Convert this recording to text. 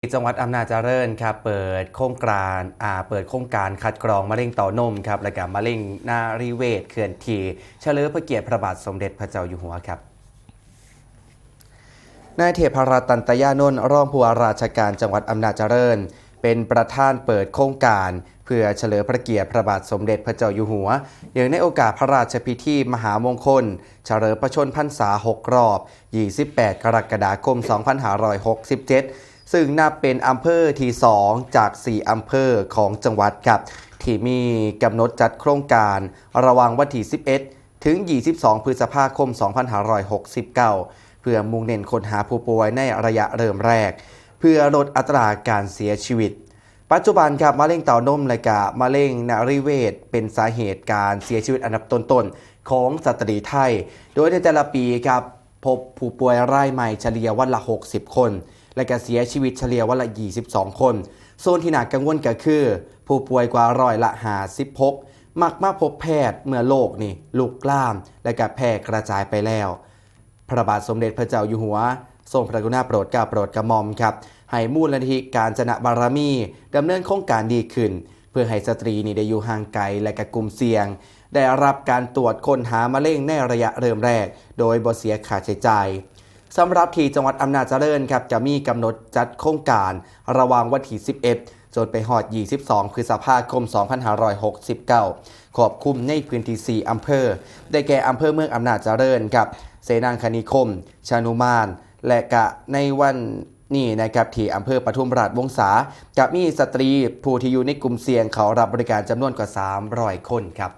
จังหวัดอำนาจเจริญครับเปิดโครงการคัดกรองมะเร็งเต้านมครับและก็มะเร็งนารีเวชเคลื่อนที่เฉลิมพระเกียรติพระบาทสมเด็จพระเจ้าอยู่หัวครับนายเทพรัตน์ตันตยานนท์รองผู้ว่าราชการจังหวัดอำนาจเจริญเป็นประธานเปิดโครงการเพื่อเฉลิมพระเกียรติพระบาทสมเด็จพระเจ้าอยู่หัวเนื่องในโอกาสพระราชพิธีมหามงคลเฉลิมพระชนมพรรษา6 รอบ 28 กรกฎาคม 2567 ซึ่งนับเป็นอำเภอที่ 2 จาก 4 อำเภอของจังหวัดครับที่มีกำหนดจัดโครงการระหว่างวันที่ 11 ถึง 22 พฤษภาคม 2569 เพื่อมุ่งเน้นค้นหาผู้ป่วยในระยะเริ่มแรก เพื่อลดอัตราการเสียชีวิต ปัจจุบันครับมะเร็งเต้านมและก็มะเร็งนารีเวชเป็นสาเหตุการเสียชีวิตอันดับต้นๆของสตรีไทย โดยในแต่ละปีครับพบผู้ป่วยรายใหม่เฉลี่ยวันละ 60 คน และก็เสียชีวิตเฉลี่ยวันละ 22 คนโซนที่น่ากังวลก็คือ ผู้ป่วยกว่าร้อยละ56มักมาพบแพทย์เมื่อโรคนี่ลุกลาม และก็แพร่กระจายไปแล้ว พระบาทสมเด็จพระเจ้าอยู่หัวทรงพระกรุณาโปรดเกล้าโปรดกระหม่อมครับให้มูลนิธิกาญจนบารมีดำเนินโครงการดีขึ้น เพื่อให้สตรีนี่ได้อยู่ห่างไกลและกลุ่มเสี่ยง ได้รับการตรวจค้นหามะเร็งในระยะเริ่มแรก โดยบ่เสียค่าใช้จ่ายสำหรับที่จังหวัดอำนาจเจริญครับจะมีกำหนดจัดโครงการระหว่างวันที่ 11 จนไปฮอด 22 พฤษภาคม 2569 ครอบคลุมในพื้นที่ 4 อำเภอ ได้แก่อำเภอเมืองอำนาจเจริญครับเสนางคณิคม ชานุมาน และกะในวันนี้นะครับที่อำเภอปทุมราชวงศาจะมีสตรีผู้ที่อยู่ในกลุ่มเสี่ยงเขารับบริการจำนวนกว่า 300 คนครับ